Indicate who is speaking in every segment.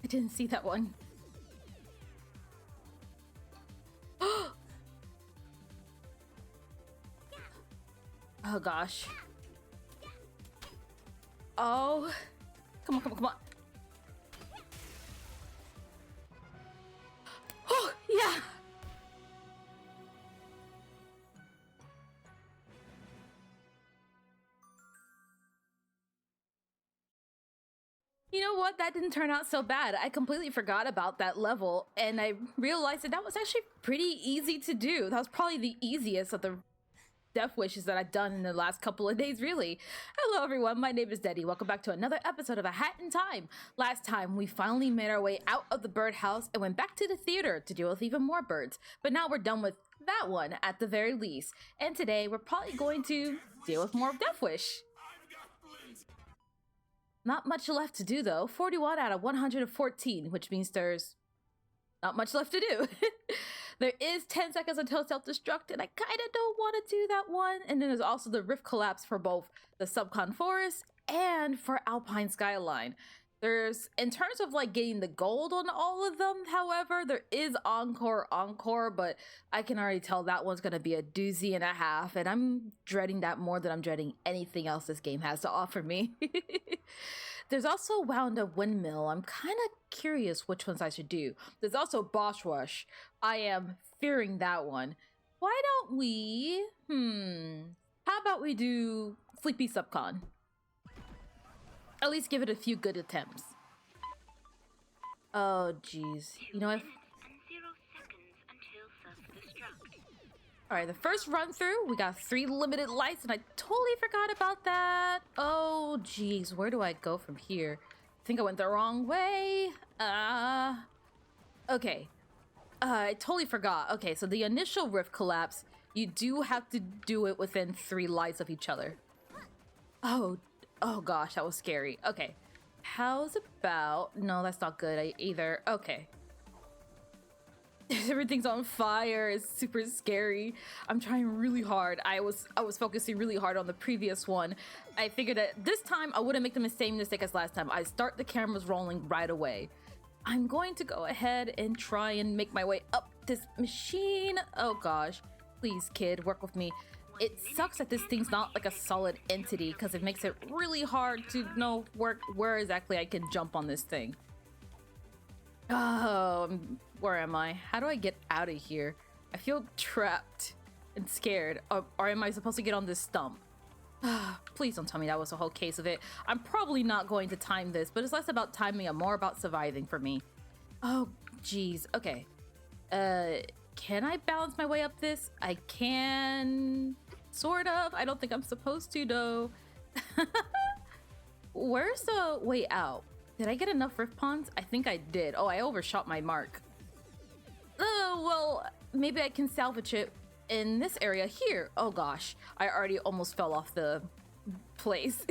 Speaker 1: didn't see that one. Oh gosh. Oh. Come on, come on, come on. Oh, yeah. You know what? That didn't turn out so bad. I completely forgot about that level, and I realized that was actually pretty easy to do. That was probably the easiest of the death wishes that I've done in the last couple of days, really. Hello, everyone. My name is Deddy. Welcome back to another episode of A Hat in Time. Last time, we finally made our way out of the birdhouse and went back to the theater to deal with even more birds. But now we're done with that one, at the very least. And today, we're probably going to deal with more of Death Wish. Not much left to do, though. 41 out of 114, which means there's not much left to do. There is 10 seconds until self-destruct, and I kind of don't want to do that one. And then there's also the rift collapse for both the Subcon Forest and for Alpine Skyline. There's, in terms of like getting the gold on all of them, however, there is Encore, but I can already tell that one's going to be a doozy and a half, and I'm dreading that more than I'm dreading anything else this game has to offer me. There's also Wound Up Windmill. I'm kind of curious which ones I should do. There's also Boss Rush. I am fearing that one. Why don't we, how about we do Sleepy Subcon? At least give it a few good attempts. Oh, jeez. You know what? Alright, the first run through, we got 3 limited lights, and I totally forgot about that. Oh, jeez. Where do I go from here? I think I went the wrong way. Okay. I totally forgot. Okay, so the initial rift collapse, you do have to do it within 3 lights of each other. Oh gosh, that was scary. Okay. How's about... No, that's not good either. Okay. Everything's on fire. It's super scary. I'm trying really hard. I was focusing really hard on the previous one. I figured that this time I wouldn't make the same mistake as last time. I start the cameras rolling right away. I'm going to go ahead and try and make my way up this machine. Oh gosh. Please, kid, work with me. It sucks that this thing's not like a solid entity because it makes it really hard to know where exactly I can jump on this thing. Oh, where am I? How do I get out of here? I feel trapped and scared. Or am I supposed to get on this stump? Please don't tell me that was the whole case of it. I'm probably not going to time this, but it's less about timing and more about surviving for me. Oh, geez. Okay. Can I balance my way up this? I can... Sort of. I don't think I'm supposed to, though. Where's the way out? Did I get enough rift ponds? I think I did. Oh, I overshot my mark. Oh, well, maybe I can salvage it in this area here. Oh, gosh. I already almost fell off the place.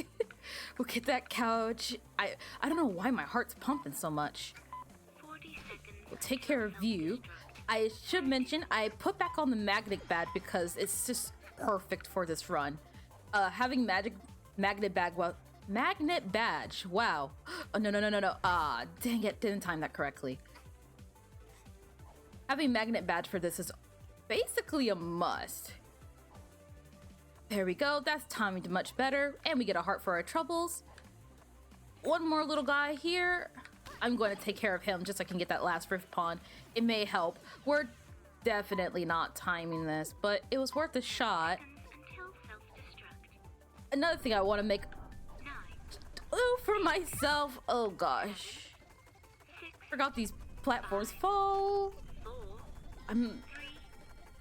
Speaker 1: Look at that couch. I don't know why my heart's pumping so much. 40 seconds. We'll take care of you. I should mention, I put back on the magnet badge because it's just perfect for this run. Having magnet badge. Wow. Oh, no. Ah, dang it. Didn't time that correctly. Having magnet badge for this is basically a must. There we go. That's timed much better. And we get a heart for our troubles. One more little guy here. I'm going to take care of him just so I can get that last rift pawn. It may help. We're definitely not timing this, but it was worth a shot. Another thing I want to make for myself. Oh gosh. Forgot these platforms fall.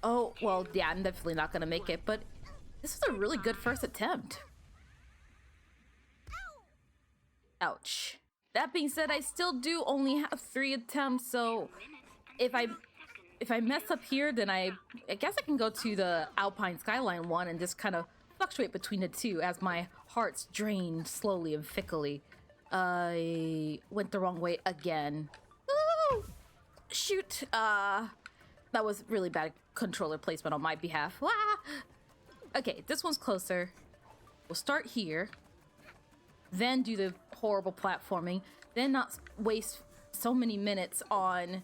Speaker 1: Oh, well, yeah, I'm definitely not going to make it, but this was a really good first attempt. Ouch. That being said, I still do only have 3 attempts, so if I mess up here, then I guess I can go to the Alpine Skyline one and just kind of fluctuate between the two as my heart's drained slowly and fickly. I went the wrong way again. Ooh! Shoot! That was really bad controller placement on my behalf. Ah! Okay, this one's closer. We'll start here. Then do the horrible platforming. Then not waste so many minutes on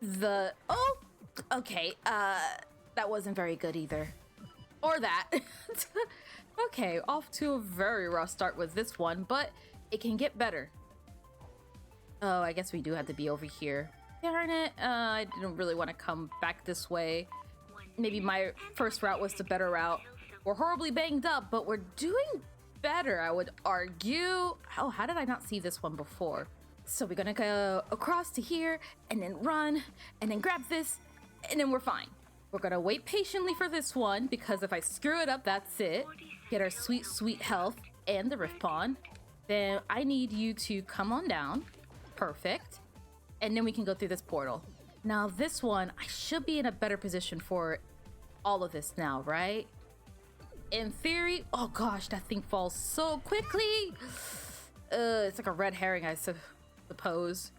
Speaker 1: the... Oh, okay. That wasn't very good either. Or that. Okay, off to a very rough start with this one, but it can get better. Oh, I guess we do have to be over here. Darn it. I didn't really want to come back this way. Maybe my first route was the better route. We're horribly banged up, but we're doing better, I would argue. Oh, how did I not see this one before? So we're gonna go across to here, and then run, and then grab this, and then we're fine. We're gonna wait patiently for this one, because if I screw it up, that's it. Get our sweet, sweet health and the rift pawn. Then I need you to come on down. Perfect. And then we can go through this portal. Now this one, I should be in a better position for all of this now, right? In theory, oh gosh, that thing falls so quickly. It's like a red herring, I suppose.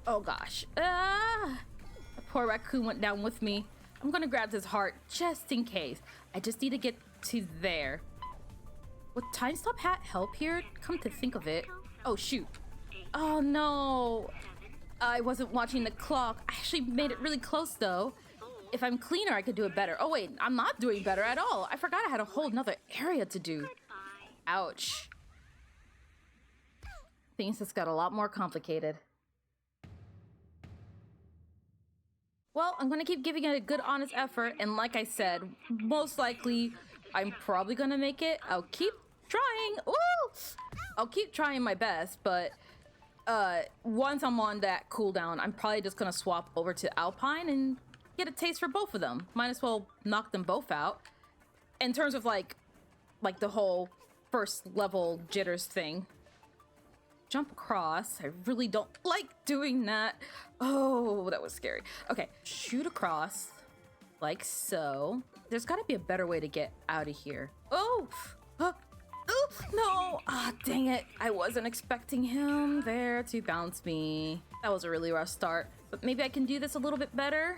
Speaker 1: Oh gosh. The poor raccoon went down with me. I'm gonna grab this heart just in case. I just need to get to there. Would time stop hat help here? Come to think of it. Oh shoot. Oh no. I wasn't watching the clock. I actually made it really close though. If I'm cleaner, I could do it better. Oh wait, I'm not doing better at all. I forgot I had a whole nother area to do. Ouch. Things just got a lot more complicated. Well, I'm gonna keep giving it a good, honest effort, and like I said, most likely, I'm probably gonna make it. I'll keep trying. Ooh! I'll keep trying my best, but once I'm on that cooldown, I'm probably just gonna swap over to Alpine and get a taste for both of them. Might as well knock them both out. In terms of like the whole first level jitters thing. Jump across. I really don't like doing that. Oh, that was scary. Okay, shoot across like so. There's gotta be a better way to get out of here. Oh, no. Ah, dang it. I wasn't expecting him there to bounce me. That was a really rough start, but maybe I can do this a little bit better.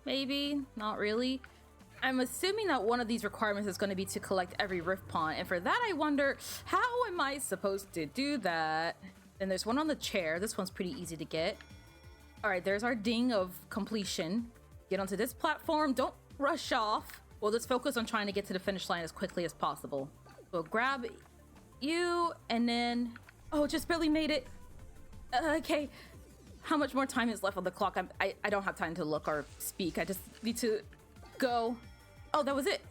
Speaker 1: Maybe, not really. I'm assuming that one of these requirements is going to be to collect every rift pawn, and for that I wonder, how am I supposed to do that? Then there's one on the chair. This one's pretty easy to get. All right, there's our ding of completion. Get onto this platform. Don't rush off. We'll just focus on trying to get to the finish line as quickly as possible. We'll grab you, and then... Oh, just barely made it. Okay. How much more time is left on the clock? I don't have time to look or speak. I just need to go. Oh, that was it.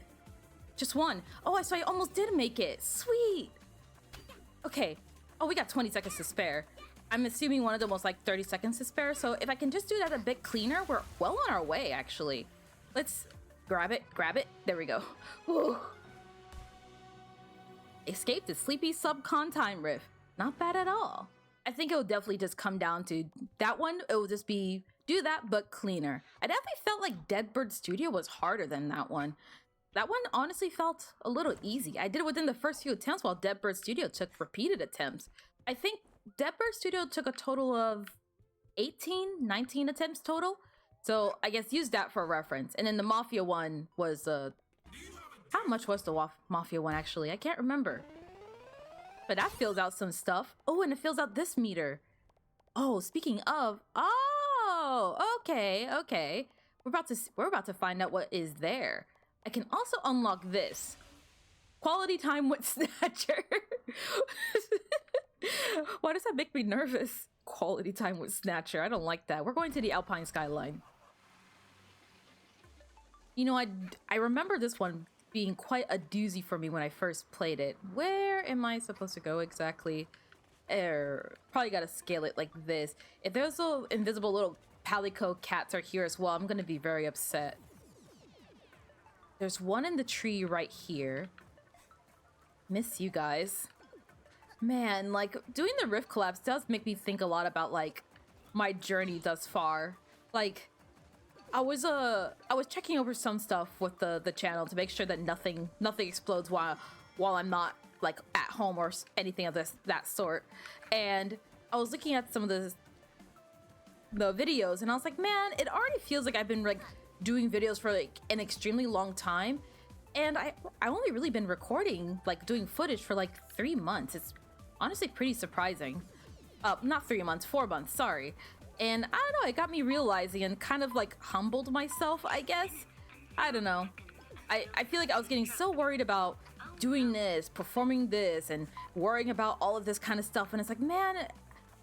Speaker 1: Just one. Oh, so I almost did make it. Sweet. Okay. Oh, we got 20 seconds to spare. I'm assuming one of them was like 30 seconds to spare. So if I can just do that a bit cleaner, we're well on our way, actually. Let's grab it. Grab it. There we go. Whew. Escape the sleepy subcon time rift. Not bad at all. I think it will definitely just come down to that one. It will just be do that, but cleaner. I definitely felt like Deadbird Studio was harder than that one. That one honestly felt a little easy. I did it within the first few attempts while Deadbird Studio took repeated attempts. I think Deadbird Studio took a total of 19 attempts total. So I guess use that for reference. And then the Mafia one was, how much was the Mafia one actually? I can't remember. But that fills out some stuff. Oh, and it fills out this meter. Oh, speaking of, oh, okay. We're about to find out what is there. I can also unlock this. Quality time with Snatcher. Why does that make me nervous? Quality time with Snatcher. I don't like that. We're going to the Alpine Skyline. You know, I remember this one being quite a doozy for me when I first played it. Where am I supposed to go exactly? Probably gotta scale it like this. If those little invisible little palico cats are here as well, I'm gonna be very upset. There's one in the tree right here. Miss you guys. Man, like, doing the rift collapse does make me think a lot about, like, my journey thus far. Like, I was checking over some stuff with the channel to make sure that nothing explodes while I'm not like at home or anything of that sort. And I was looking at some of the videos and I was like, man, it already feels like I've been like doing videos for like an extremely long time. And I only really been recording, like doing footage for like 3 months. It's honestly pretty surprising. Not 3 months, 4 months, sorry. And I don't know, it got me realizing and kind of like humbled myself, I guess. I don't know. I feel like I was getting so worried about doing this, performing this, and worrying about all of this kind of stuff. And it's like, man,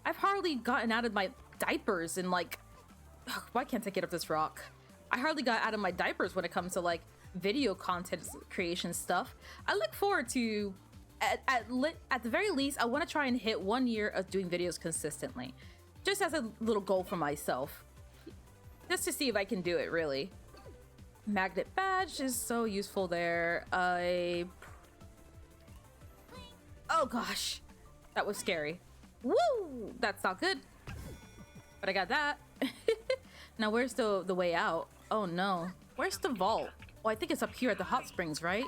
Speaker 1: I've hardly gotten out of my diapers and like, ugh, why can't I get up this rock? I hardly got out of my diapers when it comes to like video content creation stuff. I look forward to, at the very least, I want to try and hit 1 year of doing videos consistently. Just as a little goal for myself. Just to see if I can do it, really. Magnet badge is so useful there. Oh gosh. That was scary. Woo! That's not good. But I got that. Now where's the way out? Oh no. Where's the vault? Oh, I think it's up here at the hot springs, right?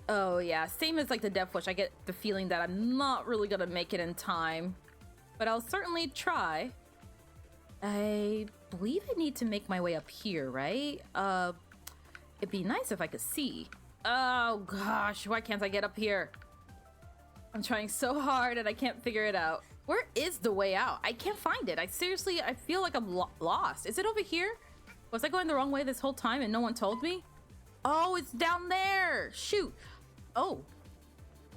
Speaker 1: Oh yeah, same as like the Death Wish. I get the feeling that I'm not really gonna make it in time. But I'll certainly try. I believe I need to make my way up here, right? It'd be nice if I could see. Oh gosh, why can't I get up here? I'm trying so hard and I can't figure it out. Where is the way out? I can't find it. I feel like I'm lost. Is it over here? Was I going the wrong way this whole time and no one told me? Oh, it's down there. Shoot. Oh,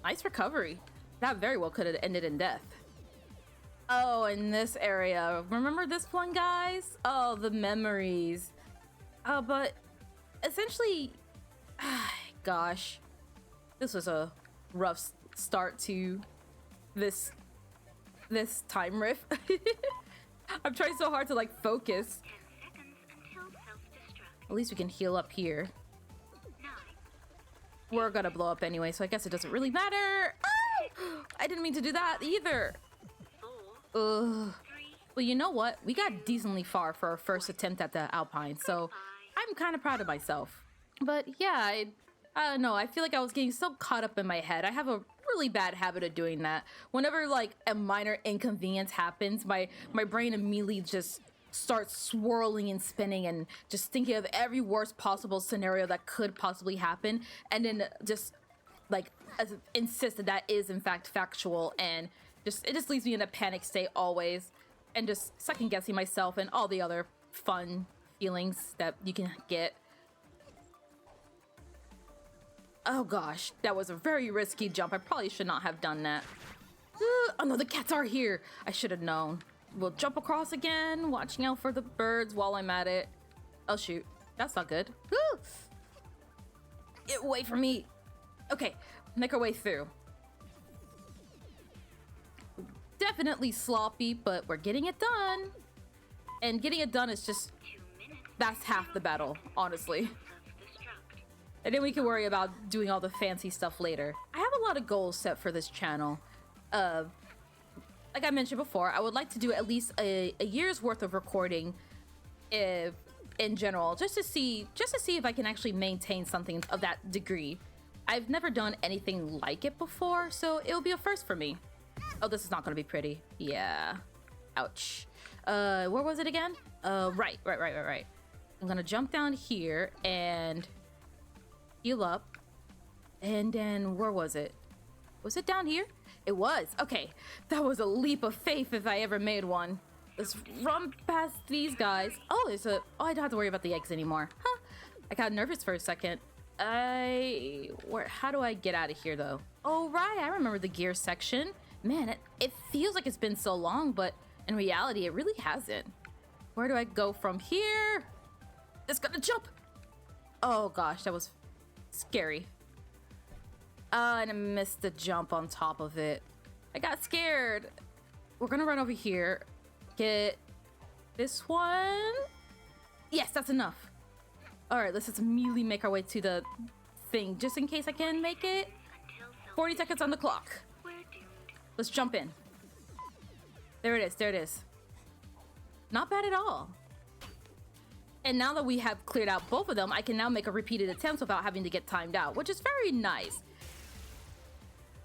Speaker 1: nice recovery. That very well could have ended in death. Oh, in this area. Remember this one, guys? Oh, the memories. But essentially, gosh, this was a rough start to this time riff. I'm trying so hard to like focus.
Speaker 2: 10 seconds until self-destruct.
Speaker 1: At least we can heal up here.
Speaker 2: 9.
Speaker 1: We're gonna blow up anyway, so I guess it doesn't really matter. Oh! I didn't mean to do that either.
Speaker 2: 4.
Speaker 1: Ugh.
Speaker 2: 3.
Speaker 1: Well, you know what? We got decently far for our first attempt at the Alpine, so I'm kind of proud of myself. But yeah, I don't know. I feel like I was getting so caught up in my head. I have a really bad habit of doing that. Whenever like a minor inconvenience happens, my brain immediately just starts swirling and spinning and just thinking of every worst possible scenario that could possibly happen, and then just like insist that is in fact factual, and it just leaves me in a panic state always, and just second guessing myself and all the other fun feelings that you can get. Oh gosh, that was a very risky jump. I probably should not have done that. Oh no, the cats are here. I should have known. We'll jump across again, watching out for the birds while I'm at it. Oh shoot, that's not good. Get away from me. Okay, make our way through. Definitely sloppy, but we're getting it done. And getting it done is just,
Speaker 2: 2 minutes.
Speaker 1: that's half the battle, honestly.
Speaker 2: Self-destruct.
Speaker 1: And then we can worry about doing all the fancy stuff later. I have a lot of goals set for this channel. Like I mentioned before, I would like to do at least a year's worth of recording in general, just to see if I can actually maintain something of that degree. I've never done anything like it before, so it'll be a first for me. Oh, this is not gonna be pretty. Yeah. Ouch. Where was it again? Right. I'm gonna jump down here and heal up. And then, where was it? Was it down here? It was. Okay. That was a leap of faith if I ever made one. Let's run past these guys. Oh, oh, I don't have to worry about the eggs anymore. Huh. I got nervous for a second. How do I get out of here, though? Oh, right. I remember the gear section. Man, it feels like it's been so long, but in reality, it really hasn't. Where do I go from here? It's gonna jump. Oh, gosh. That was scary. And I missed the jump on top of it. I got scared. We're gonna run over here. Get this one. Yes, that's enough. All right, let's just immediately make our way to the thing, just in case I can make it. 40 seconds on the clock.
Speaker 2: We're doomed.
Speaker 1: Let's jump in. There it is, there it is. Not bad at all. And now that we have cleared out both of them, I can now make a repeated attempt without having to get timed out, which is very nice.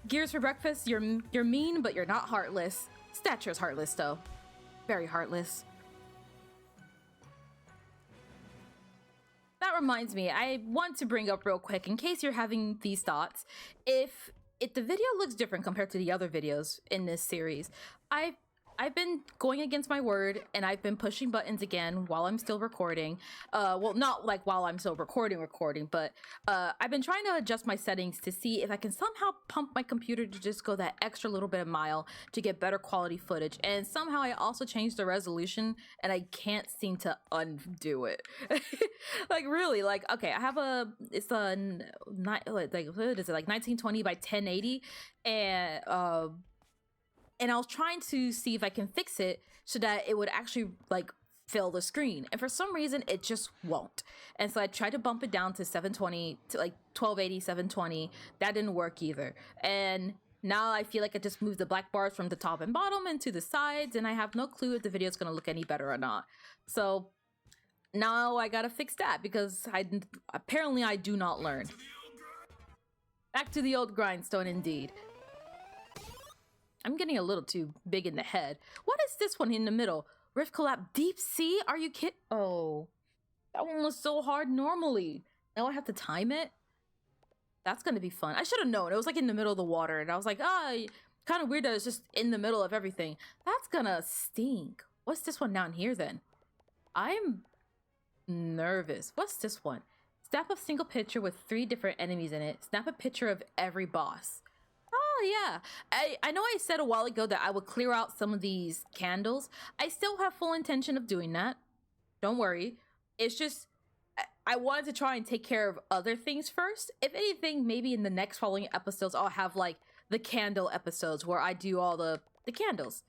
Speaker 1: Gears for breakfast, you're mean, but you're not heartless. Stature's heartless, though. Very heartless. That reminds me, I want to bring up real quick, in case you're having these thoughts, if if the video looks different compared to the other videos in this series, I've been going against my word, and I've been pushing buttons again while I'm still recording. Well, not like while I'm still recording, but I've been trying to adjust my settings to see if I can somehow pump my computer to just go that extra little bit of mile to get better quality footage. And somehow I also changed the resolution, and I can't seem to undo it. Like really, like okay, I have it's a like what is it, like 1920 by 1080, and I was trying to see if I can fix it so that it would actually like fill the screen. And for some reason, it just won't. And so I tried to bump it down to 720, to like 1280, 720. That didn't work either. And now I feel like I just moved the black bars from the top and bottom and to the sides, and I have no clue if the video is going to look any better or not. So now I gotta fix that because apparently I do not learn. Back to the old grindstone indeed. I'm getting a little too big in the head. What is this one in the middle? Rift collapse. Deep sea? Are you kidding? Oh, that one was so hard normally. Now I have to time it? That's gonna be fun. I should have known. It was like in the middle of the water, and I was like, kind of weird that it's just in the middle of everything. That's gonna stink. What's this one down here then? I'm nervous. What's this one? Snap a single picture with 3 different enemies in it. Snap a picture of every boss. Oh yeah, I know I said a while ago that I would clear out some of these candles. I still have full intention of doing that. Don't worry. It's just I wanted to try and take care of other things first. If anything, maybe in the next following episodes I'll have like the candle episodes where I do all the candles.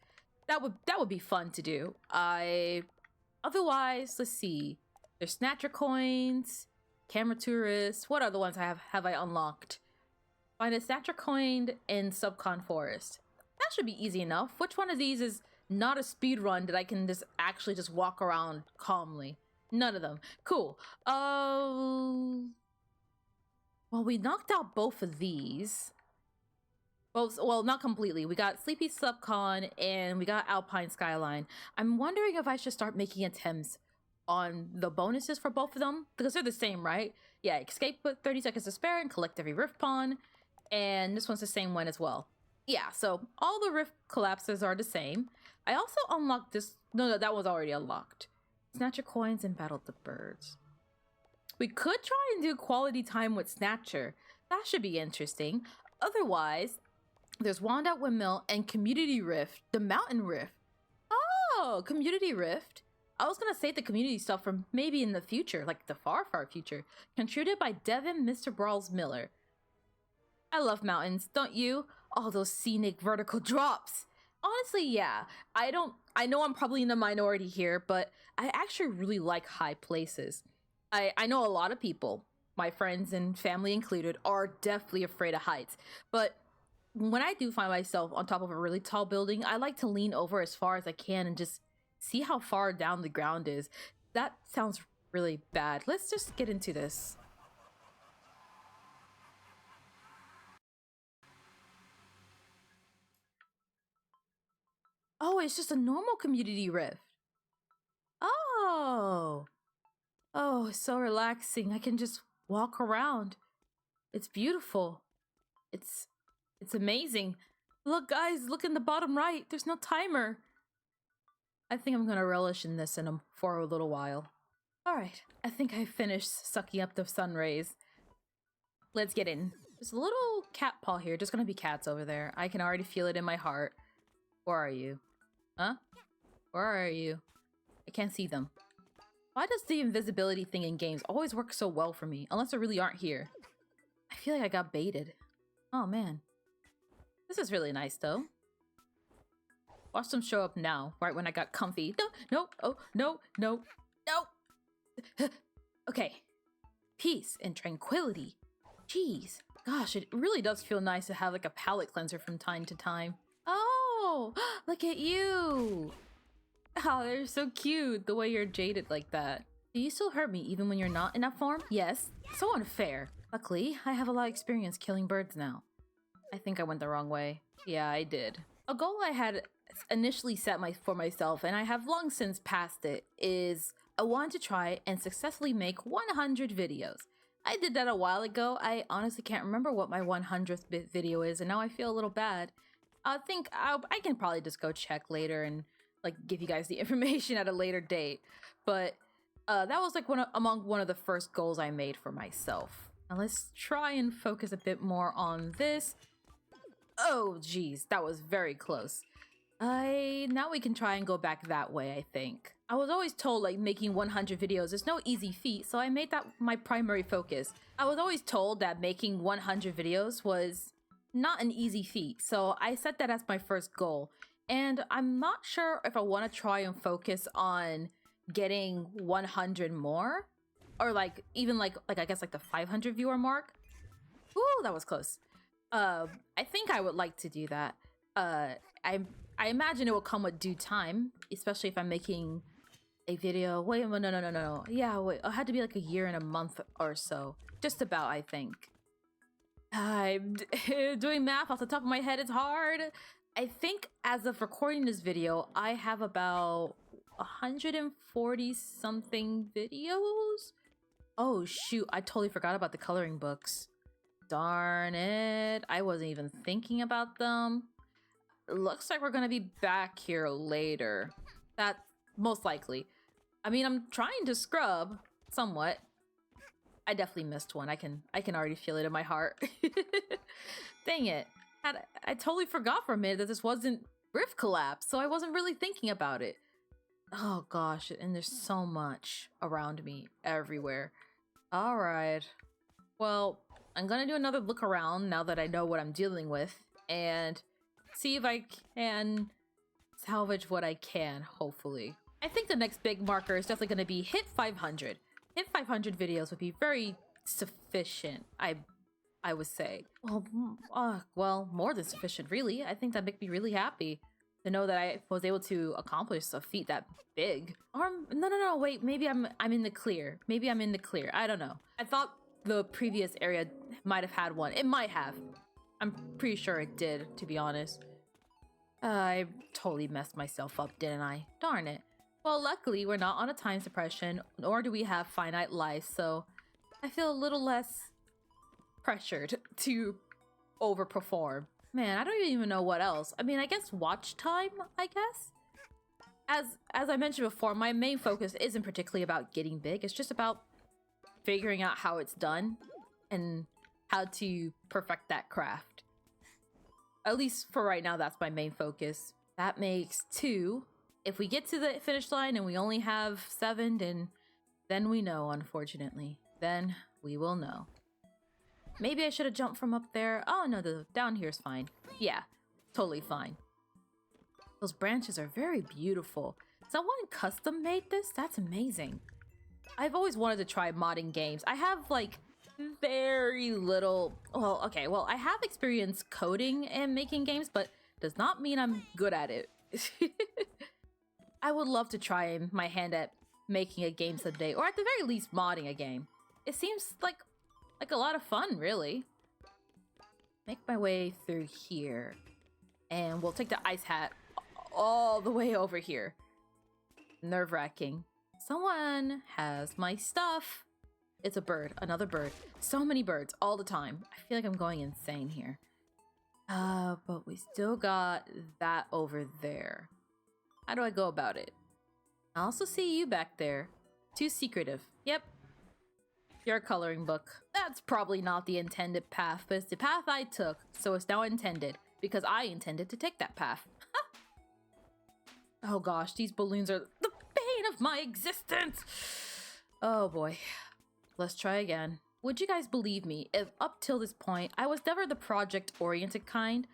Speaker 1: That would be fun to do. Otherwise, let's see. There's Snatcher coins, Camera Tourists. What other ones have I unlocked? Find a Snatcher coin in Subcon Forest. That should be easy enough. Which one of these is not a speed run that I can just actually just walk around calmly? None of them. Cool. Well, we knocked out both of these. Well, not completely. We got Sleepy Subcon and we got Alpine Skyline. I'm wondering if I should start making attempts on the bonuses for both of them because they're the same, right? Yeah, escape with 30 seconds to spare and collect every rift pawn. And this one's the same one as well. Yeah, so all the rift collapses are the same. I also unlocked this. No, that was already unlocked. Snatcher coins and battle the birds. We could try and do quality time with Snatcher. That should be interesting. Otherwise, there's Wand at Windmill and Community Rift, the Mountain Rift. Oh, Community Rift. I was gonna save the community stuff from maybe in the future, like the far, far future. Contributed by Devin Mr. Brawls Miller. I love mountains, don't you? All those scenic vertical drops. Honestly, yeah. I know I'm probably in the minority here, but I actually really like high places. I know a lot of people, my friends and family included, are definitely afraid of heights. But when I do find myself on top of a really tall building, I like to lean over as far as I can and just see how far down the ground is. That sounds really bad. Let's just get into this. Oh, it's just a normal community rift. Oh, it's so relaxing. I can just walk around. It's beautiful. It's amazing. Look, guys, look in the bottom right. There's no timer. I think I'm gonna relish in this for a little while. All right, I think I finished sucking up the sun rays. Let's get in. There's a little cat paw here. There's gonna be cats over there. I can already feel it in my heart. Where are you? Huh? Where are you? I can't see them. Why does the invisibility thing in games always work so well for me, unless they really aren't here? I feel like I got baited. Oh man. This is really nice though. Watch them show up now, right when I got comfy. No, oh, no. Okay. Peace and tranquility. Jeez. Gosh, it really does feel nice to have like a palate cleanser from time to time. Oh, look at you. Oh, they're so cute, the way you're jaded like that. Do you still hurt me even when you're not in that form? Yes. So unfair. Luckily, I have a lot of experience killing birds now. I think I went the wrong way. Yeah, I did. A goal I had initially set for myself, and I have long since passed it, is I want to try and successfully make 100 videos. I did that a while ago. I honestly can't remember what my 100th bit video is, and now I feel a little bad. I think I can probably just go check later and like give you guys the information at a later date. But that was like among one of the first goals I made for myself. Now let's try and focus a bit more on this. Oh geez, that was very close. Now we can try and go back that way, I think. I was always told like making 100 videos is no easy feat, so I made that my primary focus. I was always told that making 100 videos was not an easy feat, so I set that as my first goal. And I'm not sure if I want to try and focus on getting 100 more, or like even like I guess like the 500 viewer mark. Ooh, that was close. I think I would like to do that. I imagine it will come with due time, especially if I'm making a video. Wait, no. Yeah, wait, it had to be like a year and a month or so. Just about, I think. I'm doing math off the top of my head, it's hard. I think as of recording this video, I have about 140 something videos. Oh shoot, I totally forgot about the coloring books. Darn it, I wasn't even thinking about them. Looks like we're gonna be back here later. That most likely. I mean, I'm trying to scrub somewhat. I definitely missed one. I can already feel it in my heart. Dang it. I totally forgot for a minute that this wasn't Rift Collapse, so I wasn't really thinking about it. Oh gosh, and there's so much around me everywhere. All right. Well, I'm gonna do another look around now that I know what I'm dealing with and see if I can salvage what I can, hopefully. I think the next big marker is definitely gonna be hit 500. Hit 500 videos would be very sufficient, I would say. Well, more than sufficient, really. I think that'd make me really happy to know that I was able to accomplish a feat that big. Or no, wait, maybe I'm in the clear. Maybe I'm in the clear. I don't know. I thought the previous area might have had one. It might have. I'm pretty sure it did, to be honest. I totally messed myself up, didn't I? Darn it. Well, luckily, we're not on a time suppression, nor do we have finite life, so I feel a little less pressured to overperform. Man, I don't even know what else. I mean, I guess watch time, I guess? As I mentioned before, my main focus isn't particularly about getting big. It's just about figuring out how it's done and how to perfect that craft. At least for right now, that's my main focus. That makes 2. If we get to the finish line and we only have 7, then we know, unfortunately. Then we will know. Maybe I should have jumped from up there. Oh no, the down here is fine. Yeah, totally fine. Those branches are very beautiful. Someone custom made this? That's amazing. I've always wanted to try modding games. I have like very little, well, I have experience coding and making games, but does not mean I'm good at it. I would love to try my hand at making a game someday, or at the very least modding a game. It seems like a lot of fun, really. Make my way through here, and we'll take the ice hat all the way over here. Nerve-wracking. Someone has my stuff. It's a bird, another bird. So many birds all the time. I feel like I'm going insane here. But we still got that over there. How do I go about it? I also see you back there. Too secretive. Yep. Your coloring book. That's probably not the intended path, but it's the path I took, so it's now intended, because I intended to take that path. Oh gosh, these balloons are the bane of my existence! Oh boy. Let's try again. Would you guys believe me if up till this point, I was never the project-oriented kind?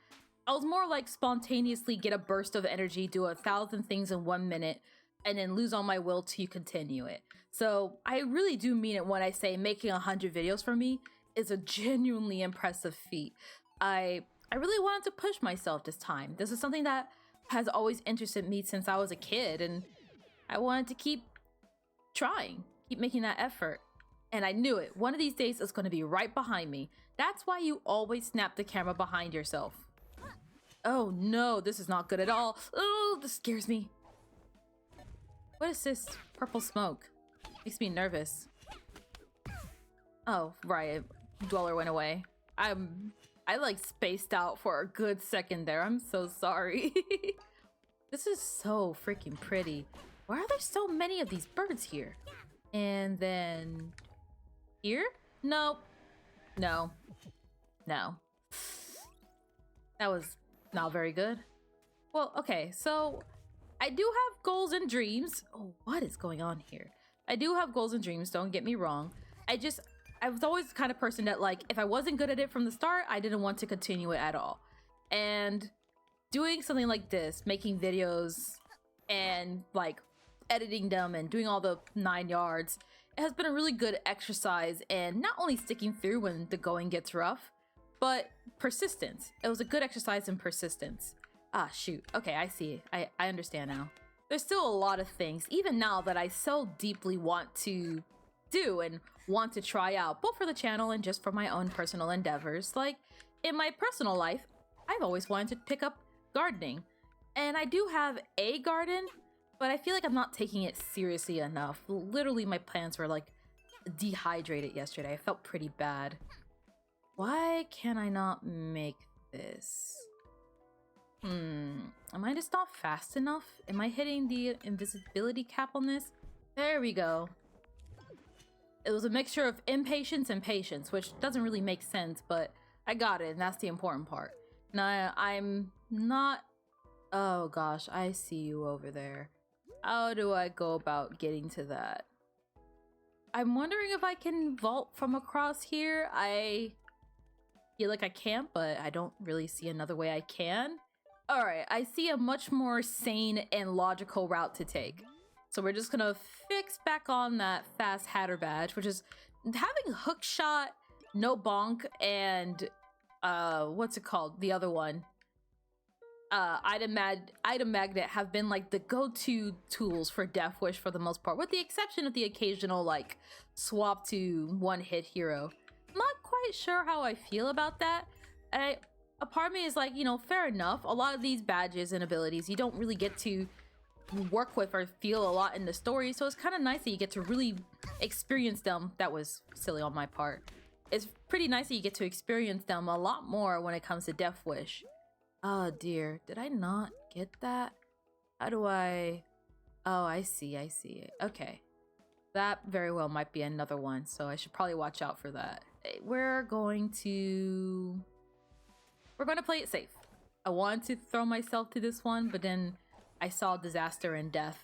Speaker 1: I was more like spontaneously get a burst of energy, do 1,000 things in 1 minute, and then lose all my will to continue it. So I really do mean it when I say making 100 videos for me is a genuinely impressive feat. I really wanted to push myself this time. This is something that has always interested me since I was a kid, and I wanted to keep trying, keep making that effort. And I knew it. One of these days it's going to be right behind me. That's why you always snap the camera behind yourself. Oh no, this is not good at all. Oh, this scares me. What is this purple smoke? Makes me nervous. Oh, right. Dweller went away. I like spaced out for a good second there. I'm so sorry. This is so freaking pretty. Why are there so many of these birds here? And then here? Nope. No. No. That was not very good. Well, okay, so I do have goals and dreams. Oh, what is going on here? I do have goals and dreams, don't get me wrong. I was always the kind of person that, like, if I wasn't good at it from the start, I didn't want to continue it at all. And doing something like this, making videos and like editing them and doing all the 9 yards, it has been a really good exercise and not only sticking through when the going gets rough, but persistence. It was a good exercise in persistence. Ah, shoot. Okay, I see. I understand now. There's still a lot of things, even now, that I so deeply want to do and want to try out, both for the channel and just for my own personal endeavors. Like, in my personal life, I've always wanted to pick up gardening. And I do have a garden, but I feel like I'm not taking it seriously enough. Literally, my plants were, like, dehydrated yesterday. I felt pretty bad. Why can I not make this? Am I just not fast enough? Am I hitting the invisibility cap on this? There we go. It was a mixture of impatience and patience, which doesn't really make sense, but I got it, and that's the important part. Now, I'm not... Oh gosh, I see you over there. How do I go about getting to that? I'm wondering if I can vault from across here. I feel like I can't, but I don't really see another way I can. Alright, I see a much more sane and logical route to take. So we're just gonna fix back on that fast Hatter badge, which is having hook shot, no bonk, and what's it called? The other one. Item magnet have been like the go-to tools for Death Wish for the most part, with the exception of the occasional like swap to one-hit hero. I'm not quite sure how I feel about that. A part of me is like, you know, fair enough. A lot of these badges and abilities you don't really get to work with or feel a lot in the story, so it's kind of nice that you get to really experience them. That was silly on my part. It's pretty nice that you get to experience them a lot more when it comes to Death Wish. Oh dear, did I not get that? How do I... Oh, I see. Okay. That very well might be another one, so I should probably watch out for that. We're going to play it safe. I wanted to throw myself to this one, but then I saw disaster and death.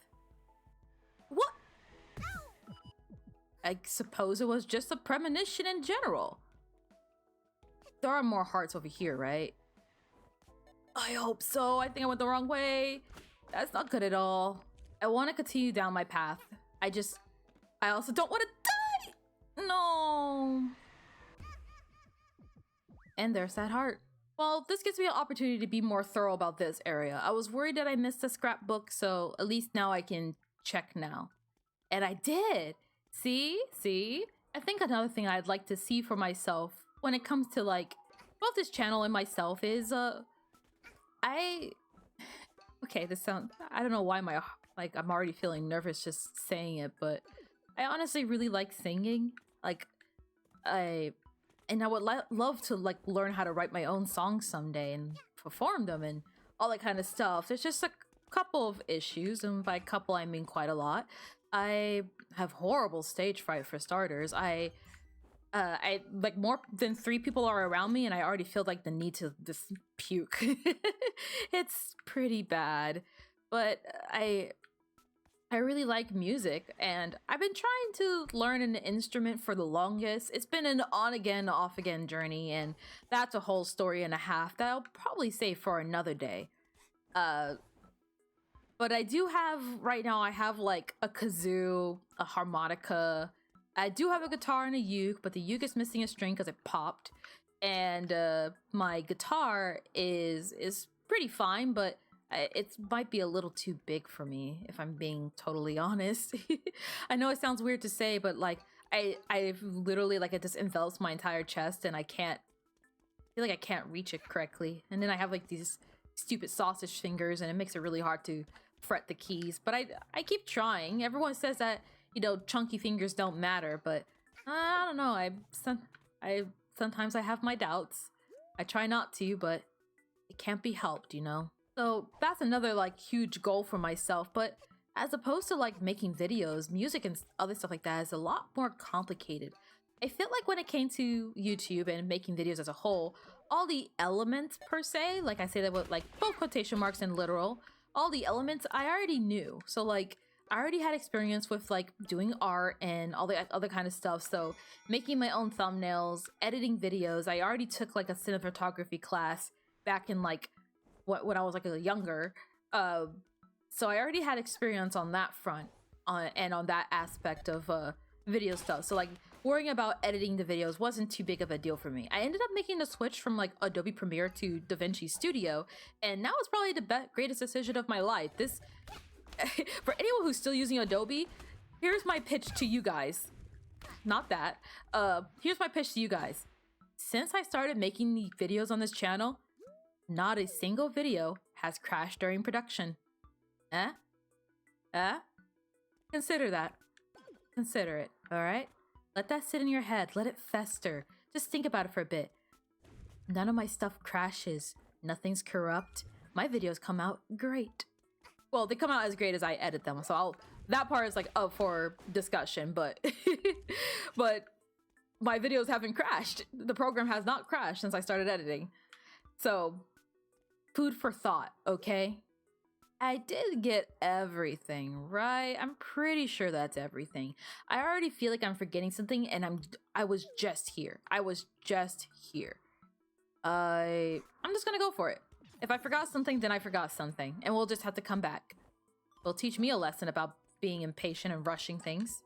Speaker 1: What? I suppose it was just a premonition in general. There are more hearts over here, right? I hope so. I think I went the wrong way. That's not good at all. I want to continue down my path. I also don't want to die! No! And there's that heart. Well, this gives me an opportunity to be more thorough about this area. I was worried that I missed a scrapbook, so at least now I can check now. And I did! See? I think another thing I'd like to see for myself when it comes to, like, both this channel and myself is, okay, this sounds... I don't know why I'm already feeling nervous just saying it, but I honestly really like singing. Like, and I would love to like learn how to write my own songs someday and perform them and all that kind of stuff. There's just a couple of issues, and by couple I mean quite a lot. I have horrible stage fright for starters. I like more than 3 people are around me and I already feel like the need to just puke. It's pretty bad, but I really like music, and I've been trying to learn an instrument for the longest. It's been an on-again, off-again journey, and that's a whole story and a half that I'll probably save for another day. But I do have, right now, I have like a kazoo, a harmonica. I do have a guitar and a uke, but the uke is missing a string because it popped. And my guitar is pretty fine, but it might be a little too big for me, if I'm being totally honest. I know it sounds weird to say, but like I've literally, like, it just envelops my entire chest and I feel like I can't reach it correctly. And then I have like these stupid sausage fingers and it makes it really hard to fret the keys. But I keep trying. Everyone says that, you know, chunky fingers don't matter, but I don't know. I sometimes I have my doubts. I try not to, but it can't be helped, you know? So that's another like huge goal for myself, but as opposed to like making videos, music and other stuff like that is a lot more complicated. I feel like when it came to YouTube and making videos as a whole, all the elements per se, like I say that with like both quotation marks and literal, all the elements I already knew. So like I already had experience with like doing art and all the other kind of stuff. So making my own thumbnails, editing videos, I already took like a cinematography class back in like when I was like a younger. So I already had experience on that front and on that aspect of video stuff. So like worrying about editing the videos wasn't too big of a deal for me. I ended up making the switch from like Adobe Premiere to DaVinci Studio, and that was probably the greatest decision of my life. This, for anyone who's still using Adobe, here's my pitch to you guys. Not that. Here's my pitch to you guys. Since I started making the videos on this channel, not a single video has crashed during production. Consider that. Consider it, alright? Let that sit in your head. Let it fester. Just think about it for a bit. None of my stuff crashes. Nothing's corrupt. My videos come out great. Well, they come out as great as I edit them, so that part is like up for discussion, but but my videos haven't crashed. The program has not crashed since I started editing. So, food for thought, okay? I did get everything, right? I'm pretty sure that's everything. I already feel like I'm forgetting something, and I was just here. I'm just gonna go for it. If I forgot something, then I forgot something, and we'll just have to come back. It'll teach me a lesson about being impatient and rushing things.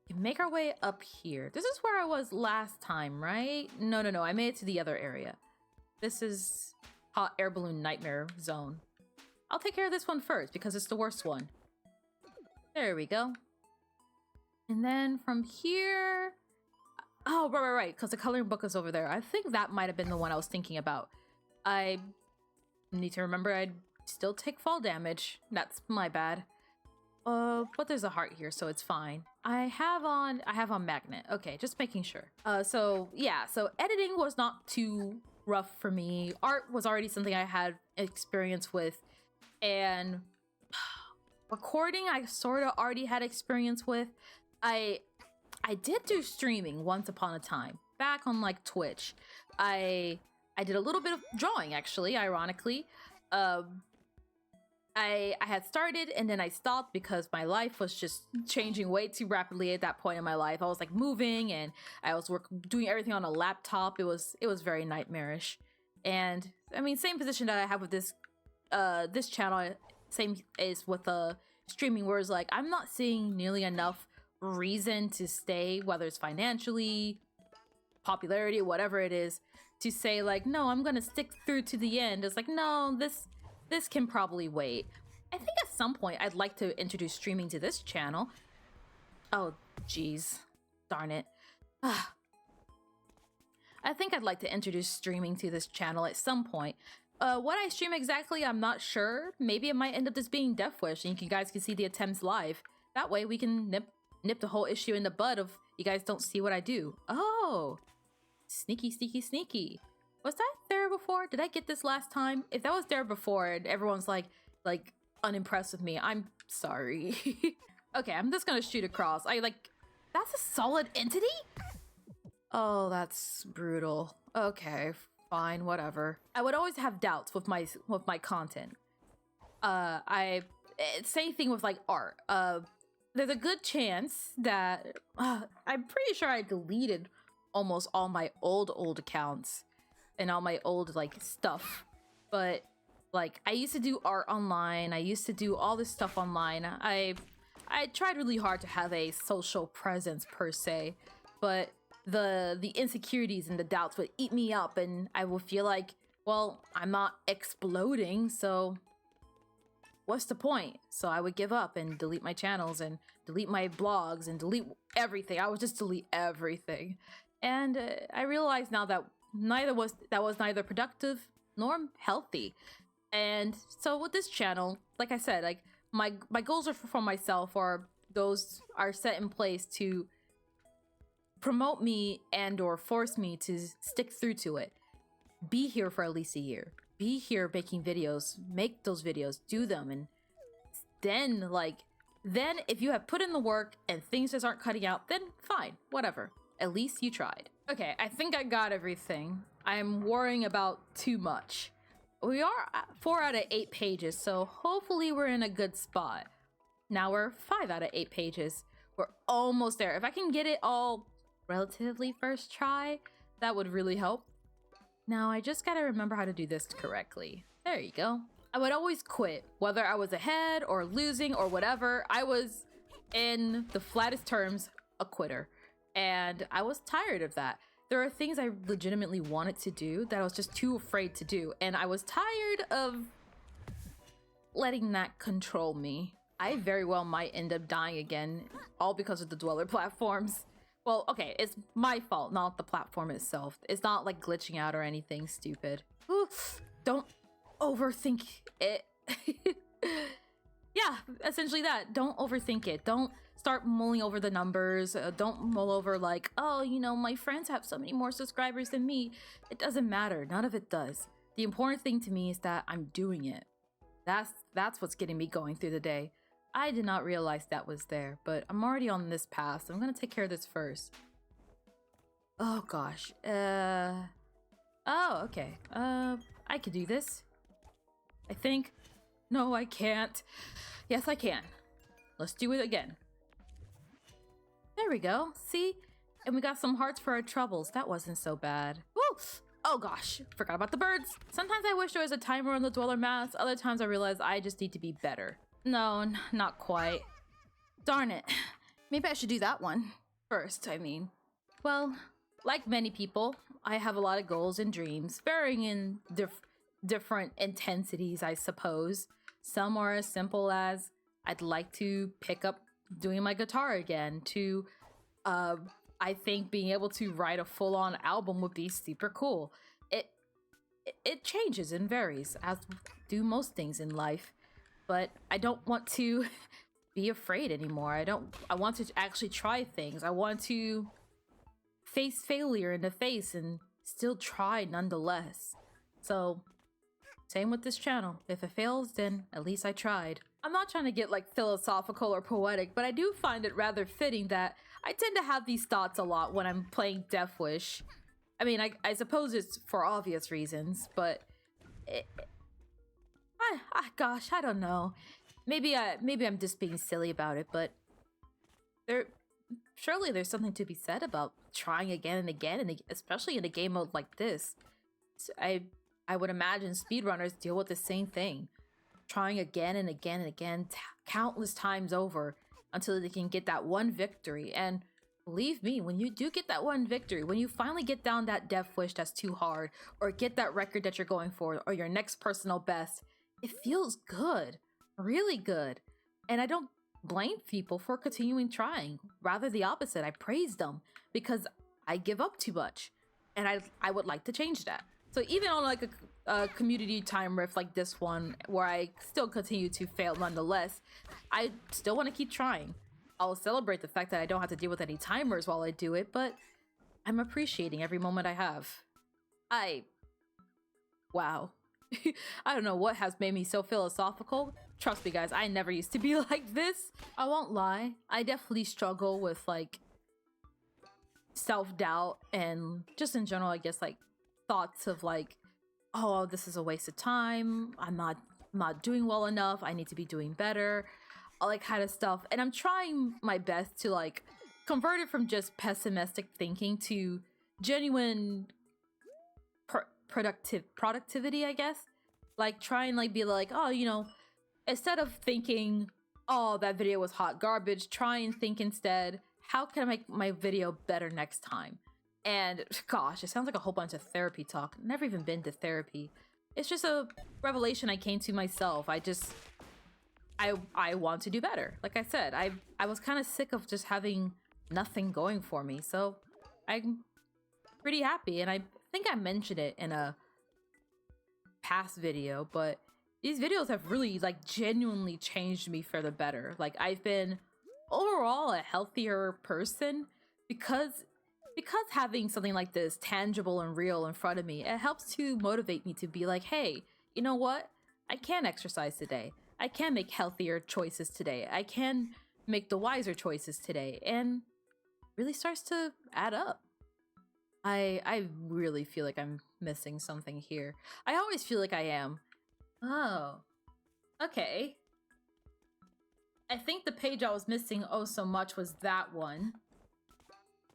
Speaker 1: We can make our way up here. This is where I was last time, right? No, I made it to the other area. This is Hot Air Balloon Nightmare Zone. I'll take care of this one first because it's the worst one. There we go. And then from here... Oh, right, because the coloring book is over there. I think that might have been the one I was thinking about. I need to remember I'd still take fall damage. That's my bad. But there's a heart here, so it's fine. I have on magnet. Okay, just making sure. So editing was not too rough for me. Art was already something I had experience with, and recording I sort of already had experience with. I did do streaming once upon a time back on like Twitch. I did a little bit of drawing, actually, ironically. I had started and then I stopped because my life was just changing way too rapidly at that point in my life. I was like moving and I was doing everything on a laptop. It was very nightmarish. And I mean, same position that I have with this channel, same is with streaming, where it's like I'm not seeing nearly enough reason to stay, whether it's financially, popularity, whatever it is, to say like, no, I'm gonna stick through to the end. It's like, no, this can probably wait. I think at some point I'd like to introduce streaming to this channel. Oh, jeez. Darn it. I think I'd like to introduce streaming to this channel at some point. What I stream exactly, I'm not sure. Maybe it might end up just being Death Wish and you guys can see the attempts live. That way we can nip the whole issue in the bud of you guys don't see what I do. Oh, sneaky, sneaky, sneaky. Was that there before? Did I get this last time? If that was there before and everyone's like unimpressed with me, I'm sorry. Okay, I'm just gonna shoot across. That's a solid entity? Oh, that's brutal. Okay, fine, whatever. I would always have doubts with my content. Same thing with like art. There's a good chance that I'm pretty sure I deleted almost all my old accounts and all my old like stuff, but like I used to do art online. I used to do all this stuff online. I tried really hard to have a social presence per se, but the insecurities and the doubts would eat me up, and I would feel like, well, I'm not exploding, so what's the point? So I would give up and delete my channels and delete my blogs and delete everything. I would just delete everything. And I realize now that that was neither productive nor healthy. And so with this channel, like I said, like my goals are for myself, or those are set in place to promote me and or force me to stick through to it. Be here for at least a year. Be here making videos, make those videos, do them, and then then if you have put in the work and things just aren't cutting out, then fine, whatever. At least you tried. Okay, I think I got everything. I'm worrying about too much. We are at 4 out of 8 pages, so hopefully we're in a good spot. Now we're 5 out of 8 pages. We're almost there. If I can get it all relatively first try, that would really help. Now I just gotta remember how to do this correctly. There you go. I would always quit, whether I was ahead or losing or whatever. I was, in the flattest terms, a quitter. And I was tired of that. There are things I legitimately wanted to do that I was just too afraid to do. And I was tired of letting that control me. I very well might end up dying again, all because of the dweller platforms. Well, okay, it's my fault, not the platform itself. It's not like glitching out or anything stupid. Oof, don't overthink it. Yeah, essentially that. Don't overthink it. Don't start mulling over the numbers. Don't mull over like, oh, you know, my friends have so many more subscribers than me. It doesn't matter. None of it does. The important thing to me is that I'm doing it. That's what's getting me going through the day. I did not realize that was there, but I'm already on this path, so I'm gonna take care of this first. Oh gosh. Oh, okay. I could do this. I think. No, I can't. Yes, I can. Let's do it again. There we go. See? And we got some hearts for our troubles. That wasn't so bad. Woo! Oh gosh, forgot about the birds. Sometimes I wish there was a timer on the dweller maps. Other times I realize I just need to be better. No, not quite. Darn it. Maybe I should do that one first, I mean. Well, like many people, I have a lot of goals and dreams, varying in different intensities, I suppose. Some are as simple as I'd like to pick up doing my guitar again, to I think being able to write a full-on album would be super cool. It changes and varies, as do most things in life. But I don't want to be afraid anymore. I want to actually try things. I want to face failure in the face and still try nonetheless. So, same with this channel. If it fails, then at least I tried. I'm not trying to get like philosophical or poetic, but I do find it rather fitting that I tend to have these thoughts a lot when I'm playing Death Wish. I mean, I suppose it's for obvious reasons, but gosh, I don't know. Maybe I'm just being silly about it, but surely there's something to be said about trying again and again, and especially in a game mode like this. So I would imagine speedrunners deal with the same thing, trying again and again and again, countless times over, until they can get that one victory. And believe me, when you do get that one victory, when you finally get down that Death Wish that's too hard, or get that record that you're going for, or your next personal best, it feels good, really good. And I don't blame people for continuing trying. Rather the opposite, I praise them, because I give up too much, and I would like to change that. So even on like a community time rift like this one, where I still continue to fail nonetheless, I still want to keep trying. I'll celebrate the fact that I don't have to deal with any timers while I do it, but I'm appreciating every moment I have. Wow. I don't know what has made me so philosophical. Trust me guys, I never used to be like this. I won't lie, I definitely struggle with like self-doubt and just in general, I guess, like thoughts of like, oh, this is a waste of time, I'm not doing well enough, I need to be doing better, all that kind of stuff. And I'm trying my best to like convert it from just pessimistic thinking to genuine productivity, I guess. Like try and like be like, oh, you know, instead of thinking, oh, that video was hot garbage, try and think instead, how can I make my video better next time? And gosh, it sounds like a whole bunch of therapy talk. Never even been to therapy. It's just a revelation I came to myself. I want to do better. Like I said, I was kind of sick of just having nothing going for me. So I'm pretty happy. And I think I mentioned it in a past video, but these videos have really like genuinely changed me for the better. Like I've been overall a healthier person because because having something like this tangible and real in front of me, it helps to motivate me to be like, hey, you know what? I can exercise today. I can make healthier choices today. I can make the wiser choices today. And really starts to add up. I really feel like I'm missing something here. I always feel like I am. Oh. Okay. I think the page I was missing oh so much was that one.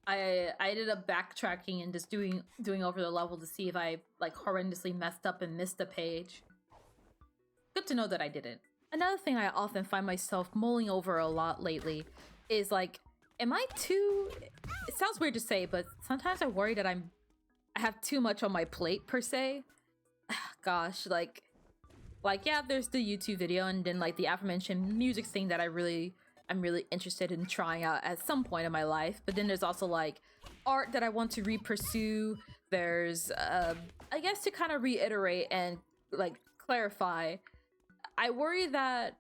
Speaker 1: I ended up backtracking and just doing over the level to see if I like horrendously messed up and missed a page. Good to know that I didn't. Another thing I often find myself mulling over a lot lately is like, am I too... It sounds weird to say, but sometimes I worry that I have too much on my plate per se. Gosh, like yeah, there's the YouTube video and then like the aforementioned music thing that I'm really interested in trying out at some point in my life. But then there's also like art that I want to re-pursue. There's I guess to kind of reiterate and like clarify, I worry that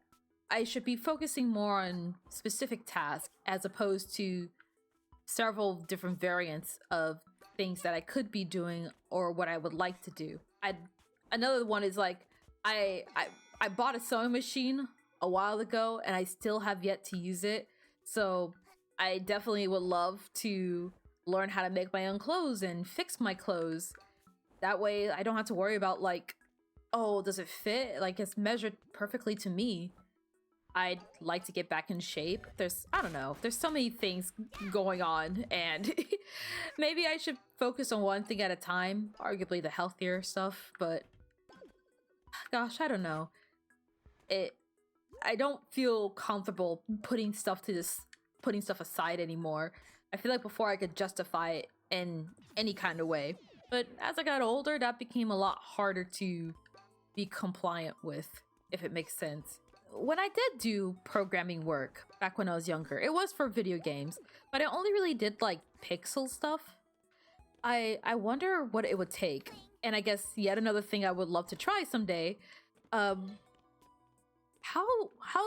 Speaker 1: I should be focusing more on specific tasks as opposed to several different variants of things that I could be doing or what I would like to do. Another one is like I bought a sewing machine a while ago and I still have yet to use it. So I definitely would love to learn how to make my own clothes and fix my clothes. That way I don't have to worry about like, oh, does it fit? Like it's measured perfectly to me. I'd like to get back in shape. I don't know, there's so many things going on and maybe I should focus on one thing at a time, arguably the healthier stuff, but gosh, I don't know. I don't feel comfortable putting stuff aside anymore. I feel like before I could justify it in any kind of way, but as I got older, that became a lot harder to be compliant with, if it makes sense. When I did do programming work back when I was younger, it was for video games, but I only really did like pixel stuff. I wonder what it would take. And I guess yet another thing I would love to try someday. How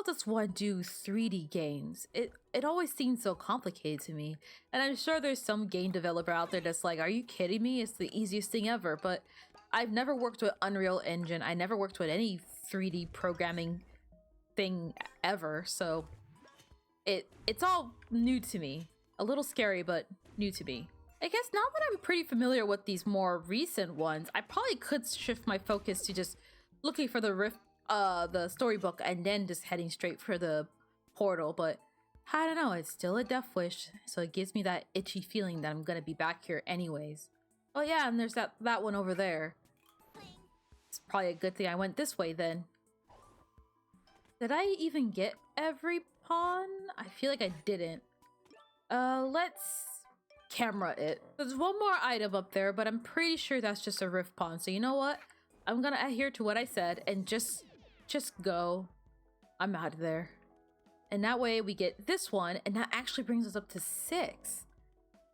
Speaker 1: does one do 3D games? It always seems so complicated to me. And I'm sure there's some game developer out there that's like, are you kidding me? It's the easiest thing ever. But I've never worked with Unreal Engine. I never worked with any 3D programming thing ever, so it's all new to me. A little scary, but new to me. I guess now that I'm pretty familiar with these more recent ones, I probably could shift my focus to just looking for the storybook and then just heading straight for the portal, but I don't know, it's still a death wish, so it gives me that itchy feeling that I'm gonna be back here anyways. Oh yeah, and there's that one over there. It's probably a good thing I went this way then. Did I even get every pawn? I feel like I didn't. Let's camera it. There's one more item up there, but I'm pretty sure that's just a rift pawn. So you know what? I'm gonna adhere to what I said and just go. I'm out of there. And that way we get this one, and that actually brings us up to 6.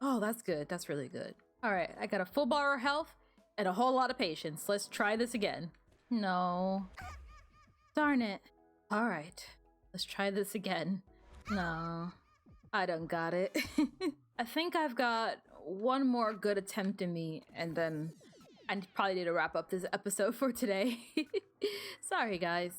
Speaker 1: Oh, that's good. That's really good. All right, I got a full bar of health and a whole lot of patience. Let's try this again. No. Darn it. All right, let's try this again. No, I don't got it. I think I've got one more good attempt in me, and then I probably need to wrap up this episode for today. Sorry, guys.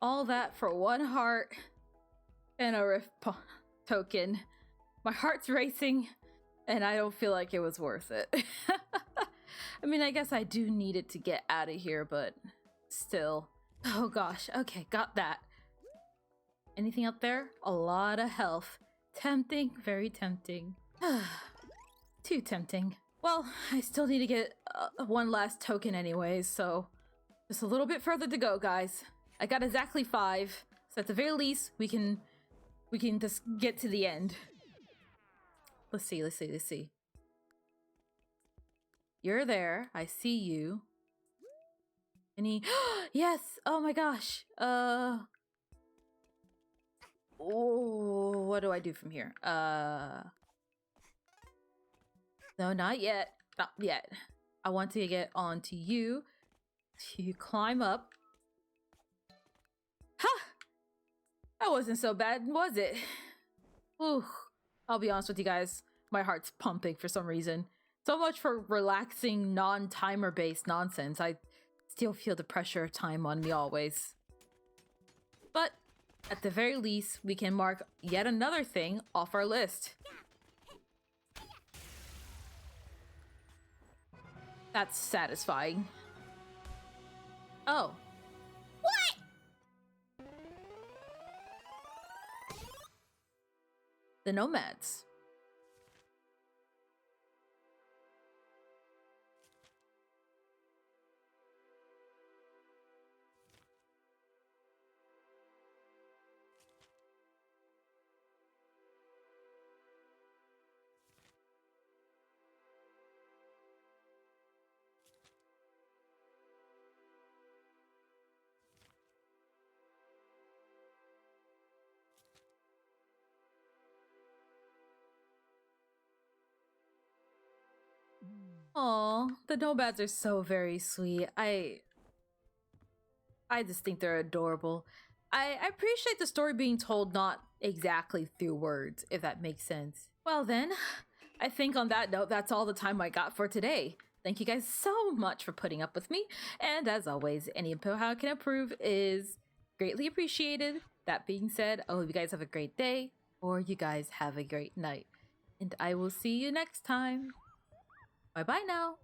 Speaker 1: All that for one heart and a rift token. My heart's racing and I don't feel like it was worth it. I mean, I guess I do need it to get out of here, but still. Oh gosh, okay, got that. Anything up there? A lot of health. Tempting, very tempting. Too tempting. Well, I still need to get one last token anyways, so just a little bit further to go, guys. I got exactly 5, so at the very least, we can just get to the end. Let's see. You're there. I see you. Any? Yes! Oh my gosh! Whoa! what do I do from here? No, not yet. Not yet. I want to get onto you to climb up. Ha! That wasn't so bad, was it? Ooh, I'll be honest with you guys. My heart's pumping for some reason. So much for relaxing, non-timer based nonsense. I still feel the pressure of time on me always. But at the very least, we can mark yet another thing off our list. That's satisfying. Oh. What? The NOMADS. Aw, the NOMADS are so very sweet. I just think they're adorable. I appreciate the story being told not exactly through words, if that makes sense. Well then, I think on that note, that's all the time I got for today. Thank you guys so much for putting up with me, and as always, any input how I can improve is greatly appreciated. That being said, I hope you guys have a great day, or you guys have a great night, and I will see you next time. Bye-bye now.